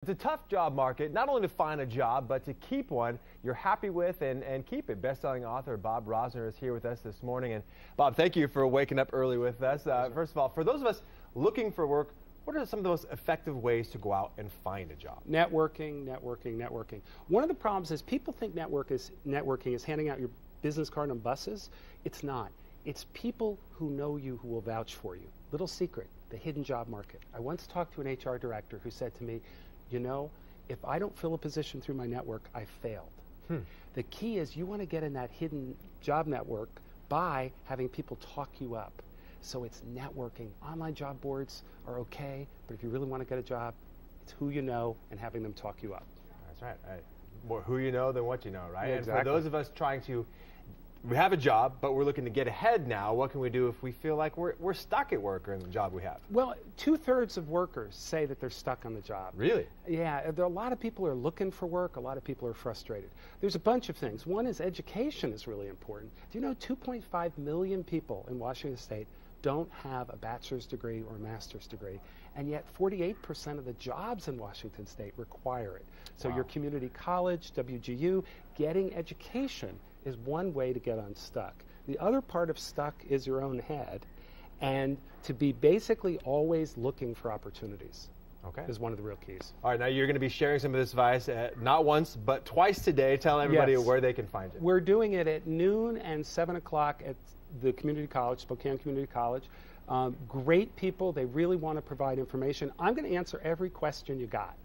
It's a tough job market, not only to find a job, but to keep one you're happy with and keep it. Best-selling author Bob Rosner is here with us this morning. And Bob, thank you for waking up early with us. First of all, for those of us looking for work, what are some of the most effective ways to go out and find a job? Networking. One of the problems is people think networking is handing out your business card on buses. It's not. It's people who know you who will vouch for you. Little secret, the hidden job market. I once talked to an HR director who said to me, you know, if I don't fill a position through my network, I failed. The key is you want to get in that hidden job network by having people talk you up. So it's networking. Online job boards are okay, but if you really want to get a job, it's who you know and having them talk you up. That's right. More who you know than what you know, right? Yeah, and exactly. for those of us trying to, we have a job, but we're looking to get ahead now. What can we do if we feel like we're stuck at work or in the job we have? Well, 2/3 of workers say that they're stuck on the job. Really? Yeah, there are a lot of people who are looking for work. A lot of people are frustrated. There's a bunch of things. One is education is really important. Do you know 2.5 million people in Washington State don't have a bachelor's degree or a master's degree, and yet 48% of the jobs in Washington State require it. So Wow. your community college, WGU, getting education is one way to get unstuck. The other part of stuck is your own head, and to be basically always looking for opportunities. Okay. Is one of the real keys. All right, now you're going to be sharing some of this advice not once, but twice today. Tell everybody Yes. where they can find it. We're doing it at noon and 7 o'clock at the community college, Spokane Community College. Great people. They really want to provide information. I'm going to answer every question you got.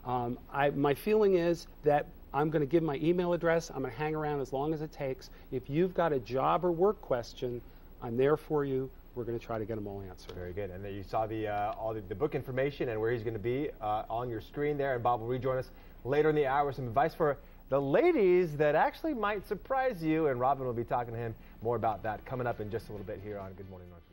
My feeling is that I'm going to give my email address. I'm going to hang around as long as it takes. If you've got a job or work question, I'm there for you. We're going to try to get them all answered. Very good. And then you saw all the book information and where he's going to be on your screen there. And Bob will rejoin us later in the hour with some advice for the ladies that actually might surprise you. And Robyn will be talking to him more about that coming up in just a little bit here on Good Morning Northwest.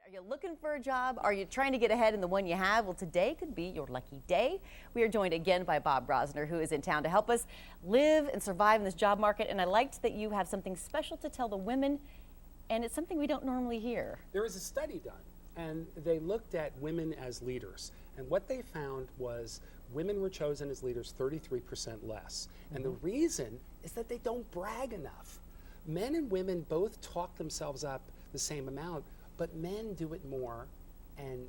Are you looking for a job? Are you trying to get ahead in the one you have? Well, today could be your lucky day. We are joined again by Bob Rosner, who is in town to help us live and survive in this job market. And I liked that you have something special to tell the women, and it's something we don't normally hear. There was a study done, and they looked at women as leaders. And what they found was women were chosen as leaders 33% less. And the reason is that they don't brag enough. Men and women both talk themselves up the same amount, but men do it more and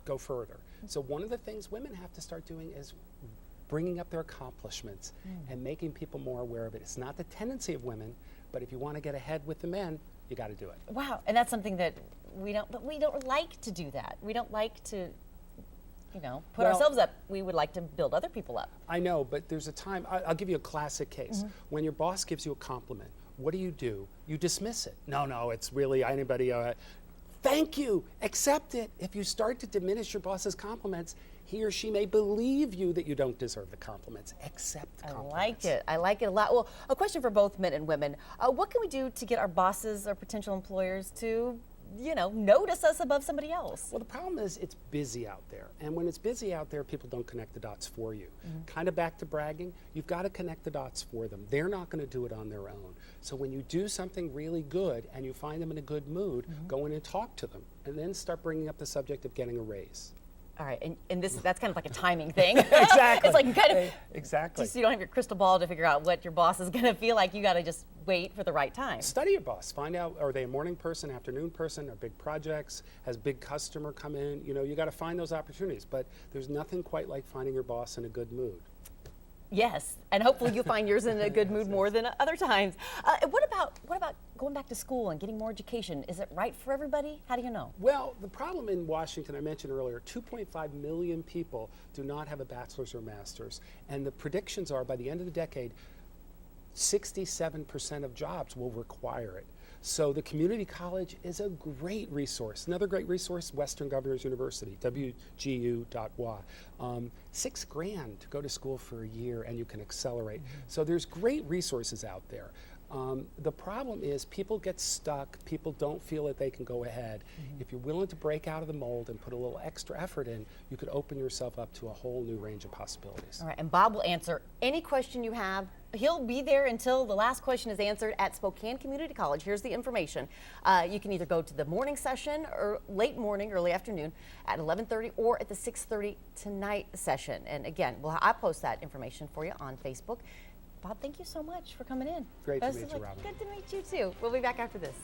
go further. So one of the things women have to start doing is bringing up their accomplishments and making people more aware of it. It's not the tendency of women, but if you want to get ahead with the men, you got to do it. Wow, and that's something that we don't like to do that. We don't like to, put ourselves up. We would like to build other people up. I know, but there's a time. I'll give you a classic case. When your boss gives you a compliment, what do? You dismiss it. No, it's really anybody. Thank you, accept it. If you start to diminish your boss's compliments, he or she may believe you that you don't deserve the compliments. Accept compliments. I like it a lot. Well, a question for both men and women. What can we do to get our bosses or potential employers to, notice us above somebody else? Well, the problem is it's busy out there. And when it's busy out there, people don't connect the dots for you. Kind of back to bragging, you've got to connect the dots for them. They're not going to do it on their own. So when you do something really good and you find them in a good mood, go in and talk to them. And then start bringing up the subject of getting a raise. All right, and that's kind of like a timing thing. Exactly. It's like Exactly. Just so you don't have your crystal ball to figure out what your boss is going to feel like. You got to just wait for the right time. Study your boss. Find out, are they a morning person, afternoon person, are big projects, has big customer come in? You got to find those opportunities. But there's nothing quite like finding your boss in a good mood. Yes, and hopefully you find yours in a good mood more than other times. What about going back to school and getting more education? Is it right for everybody? How do you know? Well, the problem in Washington, I mentioned earlier, 2.5 million people do not have a bachelor's or master's. And the predictions are by the end of the decade, 67% of jobs will require it. So the community college is a great resource. Another great resource, Western Governors University, WGU.wa. $6,000 to go to school for a year and you can accelerate. So there's great resources out there. The problem is people get stuck, people don't feel that they can go ahead. If you're willing to break out of the mold and put a little extra effort in, you could open yourself up to a whole new range of possibilities. All right, and Bob will answer any question you have. He'll be there until the last question is answered at Spokane Community College. Here's the information. You can either go to the morning session or late morning, early afternoon at 11:30 or at the 6:30 tonight session. And again, I'll post that information for you on Facebook. Bob, thank you so much for coming in. Great to meet you, Robyn. Good to meet you too. We'll be back after this.